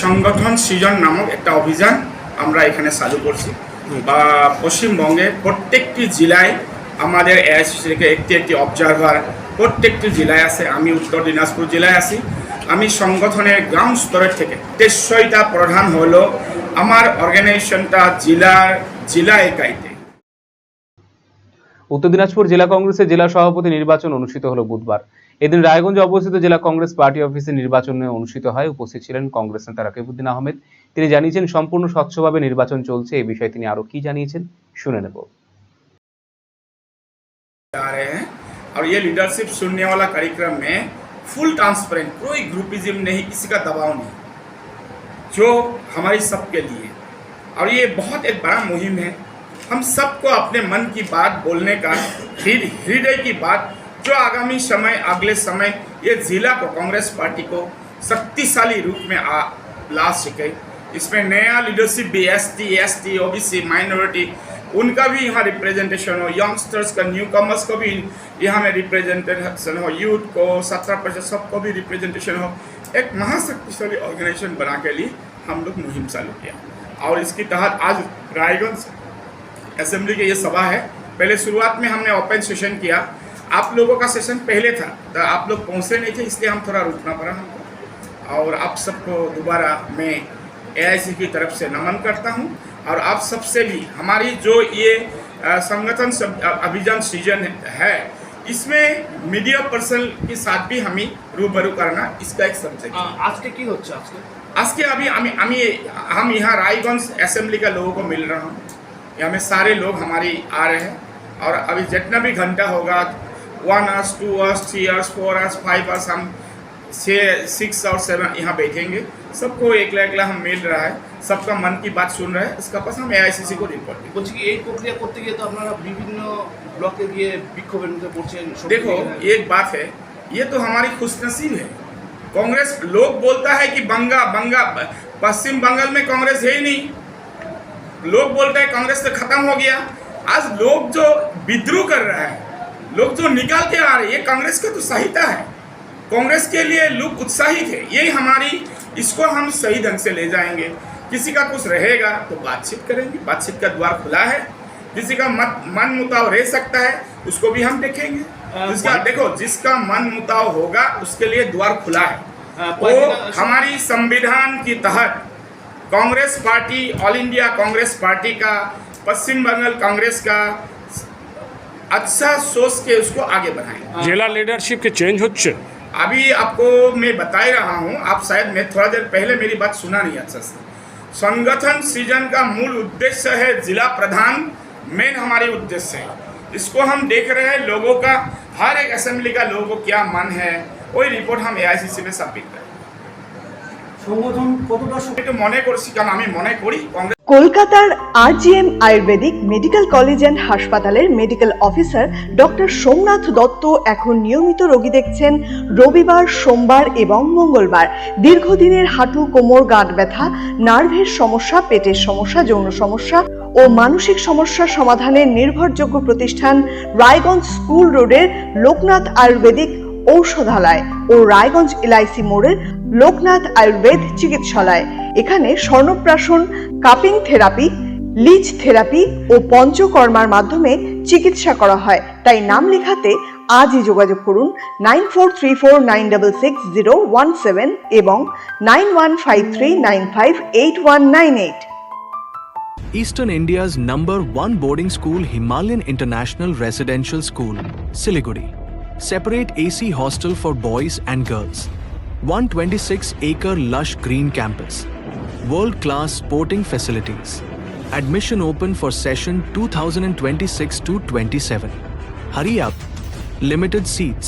সংগঠন সৃজন নামক একটা অভিযান আমরা এখানে চালু করছি বা পশ্চিমবঙ্গে প্রত্যেকটি জেলায় আমাদের এআইসিসি থেকে একটি অবজারভার প্রত্যেকটি জেলায় আছে। আমি উত্তর দিনাজপুর জেলায় আছি। আমি সংগঠনের গ্রাউন্ড স্তরের থেকে 23টা প্রধান হলো আমার অর্গানাইজেশনটা জেলা একাইতে। উত্তর দিনাজপুর জেলা কংগ্রেসের জেলা সভাপতি নির্বাচন অনুষ্ঠিত হলো বুধবার। এদিন রায়গঞ্জে অবস্থিত জেলা কংগ্রেস পার্টি অফিসে নির্বাচন অনুষ্ঠিত হয়। উপস্থিত ছিলেন কংগ্রেস নেতা রাকিবউদ্দিন আহমেদ। তিনি জানিয়েছেন সম্পূর্ণ স্বচ্ছভাবে নির্বাচন চলছে। এই বিষয়ে তিনি আরো কি জানিয়েছেন শুনে নেব। और ये लीडरशिप सुनने वाला कार्यक्रम में फुल ट्रांसपेरेंट, कोई ग्रुपिज्म नहीं, किसी का दबाव नहीं, जो हमारी सबके लिए। और ये बहुत एक बड़ा मुहिम है। हम सबको अपने मन की बात बोलने का, हृदय की बात, जो आगामी समय अगले समय ये जिला को कांग्रेस पार्टी को शक्तिशाली रूप में ला सके। इसमें नया लीडरशिप भी एसटी, ओबीसी, माइनॉरिटी, उनका भी यहाँ रिप्रेजेंटेशन हो, यंगस्टर्स का, न्यू कमर्स को भी यहाँ में रिप्रेजेंटेशन हो, यूथ को 17% सबको भी रिप्रेजेंटेशन हो। एक महाशक्तिशाली ऑर्गेनाइजेशन बना के लिए हम लोग मुहिम चालू किया। और इसके तहत आज रायगंज असेंबली की ये सभा है। पहले शुरुआत में हमने ओपन सेशन किया। आप लोगों का सेशन पहले था तो आप लोग पहुँचे नहीं थे, इसलिए हम थोड़ा रुकना पड़ा हमको। और आप सबको दोबारा मैं एआईसी की तरफ से नमन करता हूँ। और आप सबसे भी हमारी जो ये संगठन अभियान सृजन है, इसमें मीडिया पर्सन के साथ भी हमें रूबरू करना इसका एक सब्जेक्ट। आज के की होच्छे आज के अभी हम यहाँ रायगंज असेंबली का लोगों को मिल रहा हूँ। यहाँ में सारे लोग हमारी आ रहे हैं और अभी जितना भी घंटा होगा 1 hours, 2 hours, 3 hours, 4 hours, 5 hours हम 6 और 7 यहाँ बैठेंगे। सबको एकला हम मिल रहा है, सबका मन की बात सुन रहे हैं। इसका पास हम एआईसीसी को रिपोर्ट বলছি কি এই প্রক্রিয়া করতে গিয়ে তো আপনারা বিভিন্ন ব্লকে গিয়ে বিক্ষোভের মুখে পড়ছেন। देखो एक बात है, ये तो हमारी खुशनसीब है। कांग्रेस लोग बोलता है कि बंगा पश्चिम बंगाल में कांग्रेस है ही नहीं। लोग बोलते हैं कांग्रेस तो खत्म हो गया। आज लोग जो विद्रोह कर रहा है, लोग जो निकाल के आ रहे हैं, ये कांग्रेस का तो सहायता है। कांग्रेस के लिए लोग उत्साहित है। यही हमारी, इसको हम सही ढंग से ले जाएंगे। किसी का कुछ रहेगा तो बातचीत करेंगे, बातचीत का द्वार खुला है। किसी का मन मुताव रह सकता है, उसको भी हम देखेंगे। जिसका मन मुताव होगा उसके लिए द्वार खुला है। वो हमारी संविधान के तहत Congress party, all India Congress party का, पश्चिम बंगाल कांग्रेस का अच्छा सोच के उसको आगे बढ़ाएंगे। जिला लीडरशिप के चेंज होच्छे। अभी आपको मैं बता ही रहा हूँ, आप शायद मैं थोड़ा देर पहले मेरी बात सुना नहीं अच्छा से। संगठन सृजन का मूल उद्देश्य है जिला प्रधान, मेन हमारी उद्देश्य है। इसको हम देख रहे हैं लोगों का, हर एक असेंबली का लोगों को क्या मन है, वही रिपोर्ट हम एआईसीसी में सबमिट करें। সংগঠন কতটা একটু মনে করছি, কারণ আমি মনে করি কংগ্রেস কলকাতার RGM Ayurvedic medical college and হাসপাতালের medical officer doctor Somnath Dutta এখন নিয়মিত রোগী দেখছেন রবিবার, সোমবার এবং মঙ্গলবার। দীর্ঘদিনের হাঁটু, কোমর, গাঁট ব্যথা, নার্ভের সমস্যা, পেটের সমস্যা, যৌন সমস্যা ও মানসিক সমস্যা সমাধানের নির্ভরযোগ্য প্রতিষ্ঠান রায়গঞ্জ স্কুল রোডের লোকনাথ আয়ুর্বেদিক ঔষধালয় ও রায়গঞ্জ এলআইসি মোড়ের লোকনাথ আয়ুর্বেদ চিকিৎসালয়। এখানে স্বর্ণপ্রাশন, কাপিং থেরাপি, লিচ থেরাপি ও পঞ্চকর্মার মাধ্যমে চিকিৎসা করা হয়। তাই নাম লেখাতে আজই যোগাযোগ করুন 9434966017 এবং 9153958198। Eastern India's #1 boarding school, Himalayan International Residential School, Siliguri. Separate AC hostel for boys and girls. 126-acre lush green campus. World-class sporting facilities. Admission open for session 2026-27. Hurry up. Limited seats.